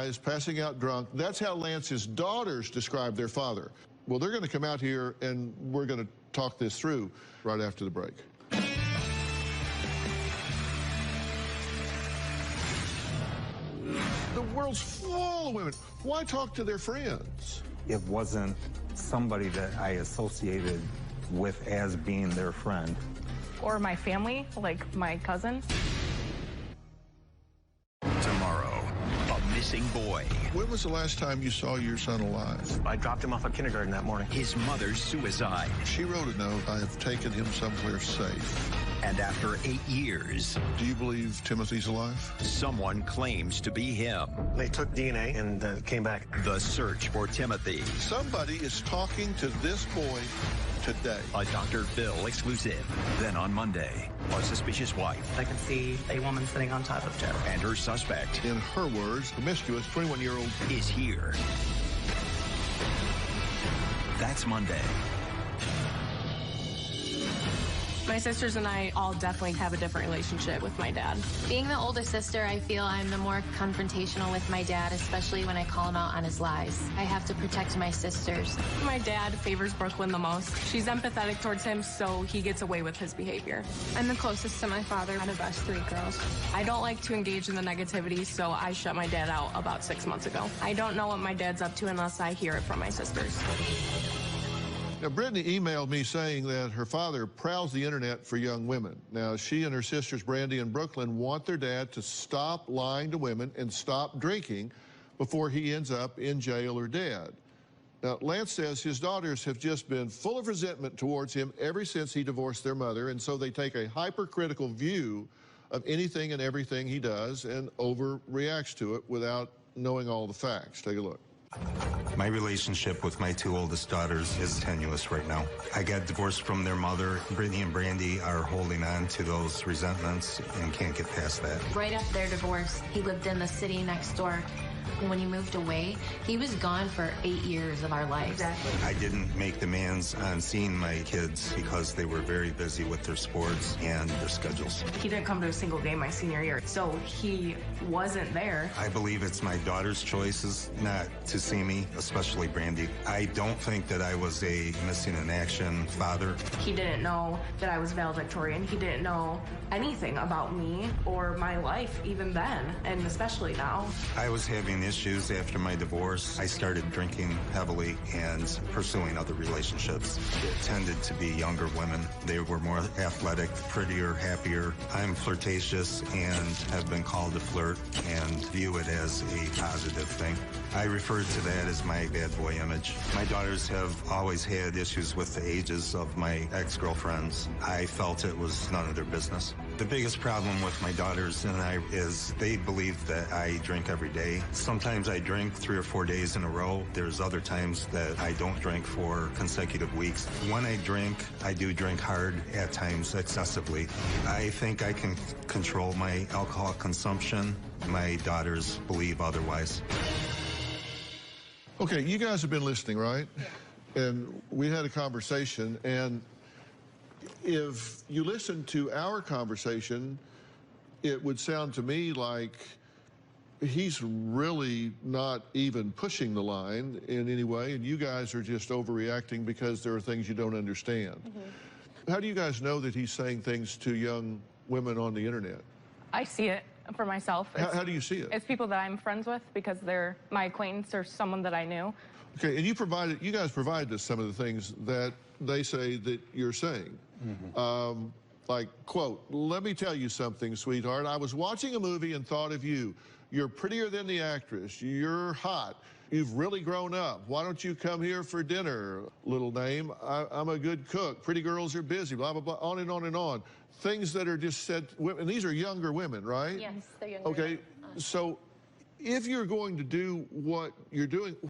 eyes, passing out drunk. That's how Lance's daughters describe their father. Well, they're going to come out here, and we're going to talk this through right after the break. The world's full of women. Why talk to their friends? It wasn't somebody that I associated with as being their friend. Or my family, like my cousins. Tomorrow, a missing boy. When was the last time you saw your son alive? I dropped him off at kindergarten that morning. His mother's suicide. She wrote a note, I have taken him somewhere safe. And after 8 years, Do you believe Timothy's alive? someone claims to be him. They took DNA and came back. The search for Timothy. Somebody is talking to this boy today. A Dr. Phil exclusive. Then on Monday, a suspicious wife I can see a woman sitting on top of Joe. and her suspect In her words, promiscuous 21-year-old. is here. That's Monday. My sisters and I all definitely have a different relationship with my dad. Being the older sister, I feel I'm the more confrontational with my dad, especially when I call him out on his lies. I have to protect my sisters. My dad favors Brooklyn the most. She's empathetic towards him, so he gets away with his behavior. I'm the closest to my father out of us 3 girls. I don't like to engage in the negativity, so I shut my dad out about 6 months ago. I don't know what my dad's up to unless I hear it from my sisters. Now, Brittany emailed me saying that her father prowls the internet for young women. Now, she and her sisters, Brandy and Brooklyn, want their dad to stop lying to women and stop drinking before he ends up in jail or dead. Now, Lance says his daughters have just been full of resentment towards him ever since he divorced their mother, and so they take a hypercritical view of anything and everything he does and overreacts to it without knowing all the facts. Take a look. My relationship with my 2 oldest daughters is tenuous right now. I got divorced from their mother. Brittany and Brandy are holding on to those resentments and can't get past that. Right after their divorce, he lived in the city next door. And when he moved away, he was gone for 8 years of our lives. I didn't make demands on seeing my kids because they were very busy with their sports and their schedules. He didn't come to a single game my senior year, so he wasn't there. I believe it's my daughter's choices not to see me, especially Brandy. I don't think that I was a missing in action father. He didn't know that I was valedictorian. He didn't know anything about me or my life even then, and especially now. I was having issues after my divorce. I started drinking heavily and pursuing other relationships. It tended to be younger women. They were more athletic, prettier, happier. I'm flirtatious and have been called a flirt and view it as a positive thing. I refer to that as my bad boy image. My daughters have always had issues with the ages of my ex-girlfriends. I felt it was none of their business. The biggest problem with my daughters and I is they believe that I drink every day. Sometimes I drink 3 or 4 days in a row. There's other times that I don't drink for consecutive weeks. When I do drink hard, at times excessively. I think I can control my alcohol consumption. My daughters believe otherwise. Okay, you guys have been listening, right? Yeah. And we had a conversation, and if you listen to our conversation, it would sound to me like he's really not even pushing the line in any way, and you guys are just overreacting because there are things you don't understand. Mm-hmm. How do you guys know that he's saying things to young women on the internet? I see it for myself. How do you see it? It's people that I'm friends with because they're my acquaintance or someone that I knew. Okay, and you guys provided us some of the things that they say that you're saying. Mm-hmm. Like, quote, "Let me tell you something, sweetheart. I was watching a movie and thought of you. You're prettier than the actress. You're hot. You've really grown up. Why don't you come here for dinner? Little name. I'm a good cook. Pretty girls are busy, blah, blah, blah," on and on and on. Things that are just said, and these are younger women, right? Yes, they're younger. Okay, so if you're going to do what you're doing,